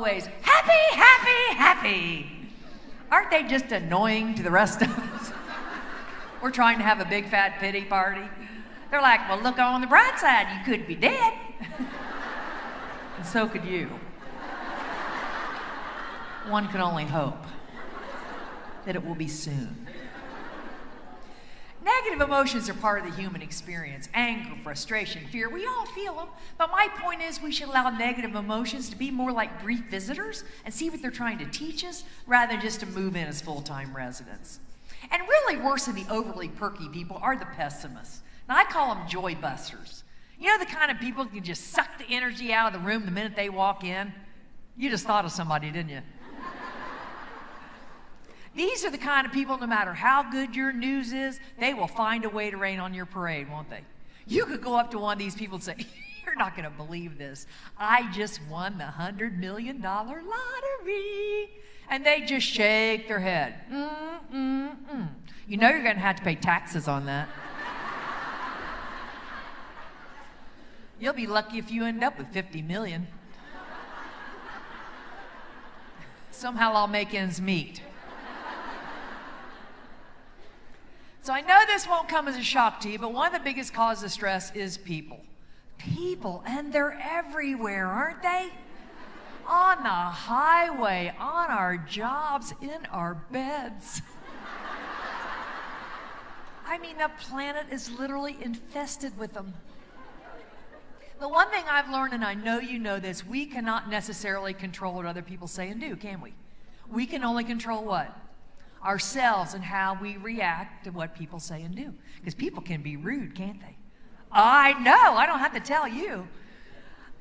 Always happy, happy, happy. Aren't they just annoying to the rest of us? We're trying to have a big fat pity party. They're like, well, look on the bright side, you could be dead. And so could you. One can only hope that it will be soon. Negative emotions are part of the human experience. Anger, frustration, fear, we all feel them. But my point is we should allow negative emotions to be more like brief visitors and see what they're trying to teach us rather than just to move in as full-time residents. And really worse than the overly perky people are the pessimists. Now I call them joy busters. You know the kind of people who can just suck the energy out of the room the minute they walk in? You just thought of somebody, didn't you? These are the kind of people, no matter how good your news is, they will find a way to rain on your parade, won't they? You could go up to one of these people and say, you're not going to believe this. I just won the $100 million lottery. And they just shake their head. You know you're going to have to pay taxes on that. You'll be lucky if you end up with 50 million. Somehow I'll make ends meet. So I know this won't come as a shock to you, but one of the biggest causes of stress is people. People, and they're everywhere, aren't they? On the highway, on our jobs, in our beds. I mean, the planet is literally infested with them. The one thing I've learned, and I know you know this, we cannot necessarily control what other people say and do, can we? We can only control what? Ourselves and how we react to what people say and do. Because people can be rude, can't they? I know, I don't have to tell you.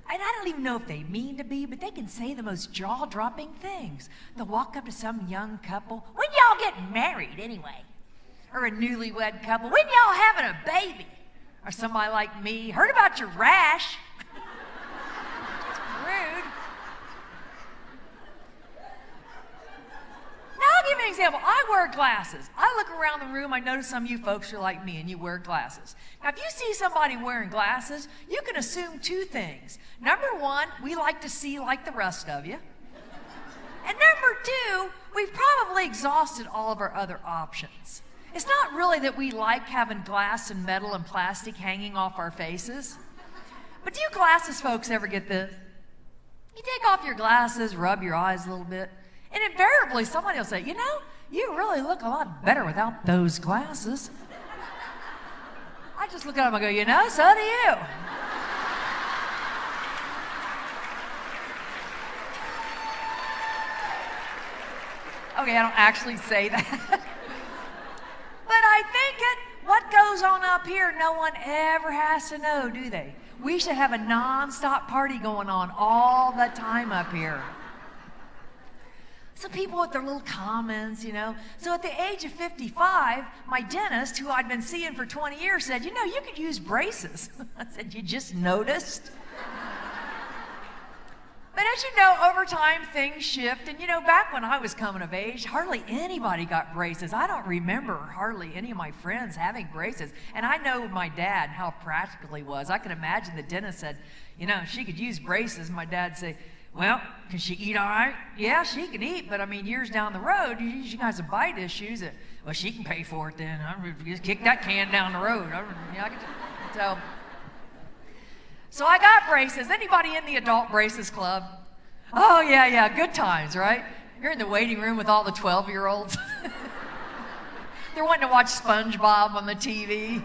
And I don't even know if they mean to be, but they can say the most jaw-dropping things. They'll walk up to some young couple, when y'all getting married anyway? Or a newlywed couple, when y'all having a baby? Or somebody like me, heard about your rash? It's rude. Now, I'll give you an example. I wear glasses. I look around the room, I notice some of you folks are like me and you wear glasses. Now, if you see somebody wearing glasses, you can assume two things. Number one, we like to see like the rest of you. And number two, we've probably exhausted all of our other options. It's not really that we like having glass and metal and plastic hanging off our faces. But do you glasses folks ever get this? You take off your glasses, rub your eyes a little bit, and invariably somebody will say, you know, you really look a lot better without those glasses. I just look at them and go, you know, so do you. Okay, I don't actually say that. But I think what goes on up here, no one ever has to know, do they? We should have a non-stop party going on all the time up here. Some people with their little comments, you know. So at the age of 55, my dentist, who I'd been seeing for 20 years, said, you know, you could use braces. I said, you just noticed? But as you know, over time, things shift. And, you know, back when I was coming of age, hardly anybody got braces. I don't remember hardly any of my friends having braces. And I know my dad, how practical he was. I can imagine the dentist said, you know, she could use braces. And my dad say, well, can she eat all right? Yeah, she can eat. But, I mean, years down the road, she got some bite issues. Well, she can pay for it then. Just kick that can down the road. So I got braces. Anybody in the adult braces club? Oh, yeah, good times, right? You're in the waiting room with all the 12-year-olds. They're wanting to watch SpongeBob on the TV.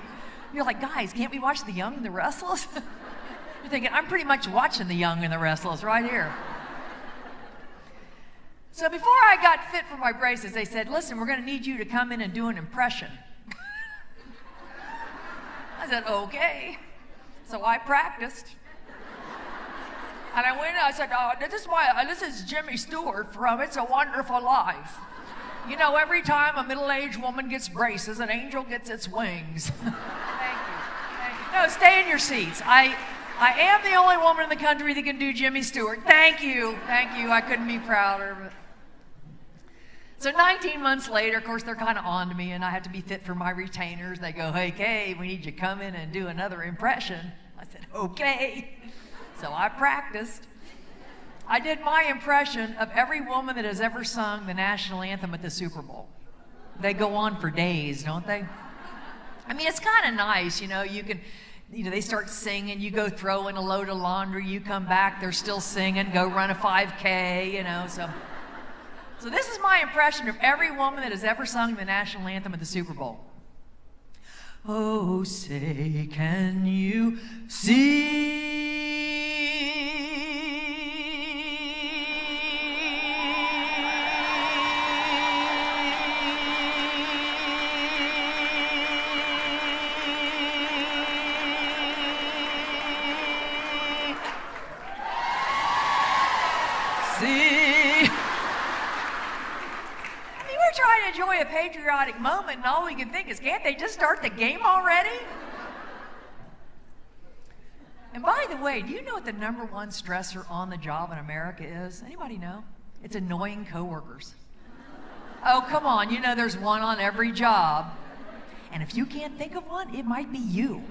You're like, guys, can't we watch The Young and the Restless? You're thinking, I'm pretty much watching The Young and the Restless right here. So before I got fit for my braces, they said, listen, we're going to need you to come in and do an impression. I said, okay. So I practiced. And I went and I said, this is Jimmy Stewart from It's a Wonderful Life. You know, every time a middle-aged woman gets braces, an angel gets its wings. Thank you. No, stay in your seats. I am the only woman in the country that can do Jimmy Stewart. Thank you. I couldn't be prouder. But... So 19 months later, of course, they're kind of on to me, and I have to be fit for my retainers. They go, hey, Kay, we need you to come in and do another impression. I said, okay. So I practiced. I did my impression of every woman that has ever sung the national anthem at the Super Bowl. They go on for days, don't they? I mean, it's kind of nice, you know, they start singing, you go throw in a load of laundry, you come back, they're still singing, go run a 5K, you know, so this is my impression of every woman that has ever sung the national anthem at the Super Bowl. Oh, say, can you see? Trying to enjoy a patriotic moment, and all we can think is, can't they just start the game already? And by the way, do you know what the number one stressor on the job in America is? Anybody know? It's annoying coworkers. Oh, come on, you know there's one on every job. And if you can't think of one, it might be you.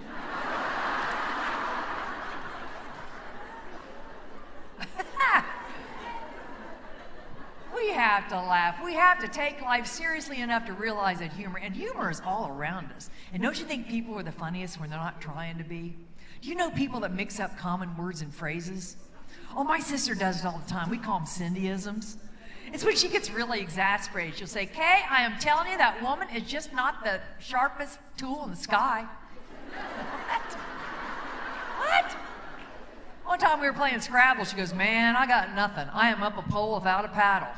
We have to laugh. We have to take life seriously enough to realize that humor is all around us. And don't you think people are the funniest when they're not trying to be? Do you know people that mix up common words and phrases? Oh, my sister does it all the time. We call them Cindyisms. It's when she gets really exasperated. She'll say, Kay, I am telling you, that woman is just not the sharpest tool in the sky. What? One time we were playing Scrabble. She goes, man, I got nothing. I am up a pole without a paddle.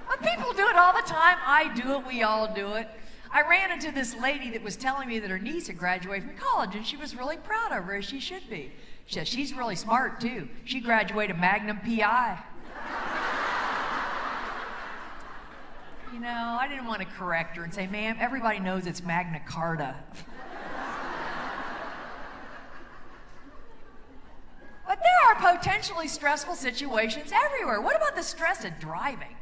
But people do it all the time. I do it. We all do it. I ran into this lady that was telling me that her niece had graduated from college, and she was really proud of her, as she should be. She said, she's really smart, too. She graduated Magnum PI. You know, I didn't want to correct her and say, ma'am, everybody knows it's Magna Carta. But there are potentially stressful situations everywhere. What about the stress of driving?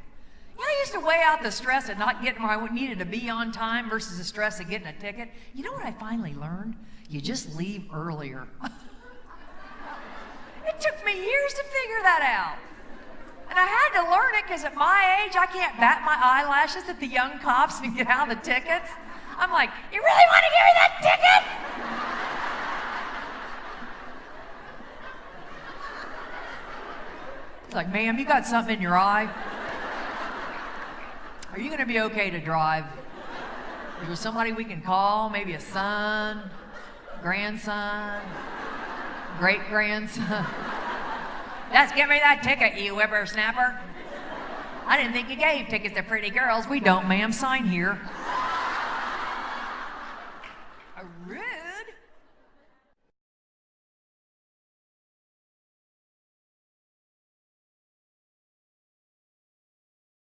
You know, I used to weigh out the stress of not getting where I needed to be on time versus the stress of getting a ticket. You know what I finally learned? You just leave earlier. It took me years to figure that out. And I had to learn it because at my age, I can't bat my eyelashes at the young cops and get out of the tickets. I'm like, you really want to give me that ticket? It's like, ma'am, you got something in your eye? Are you going to be okay to drive? Is there somebody we can call? Maybe a son, grandson, great-grandson? Just give me that ticket, you whippersnapper. I didn't think you gave tickets to pretty girls. We don't, ma'am. Sign here.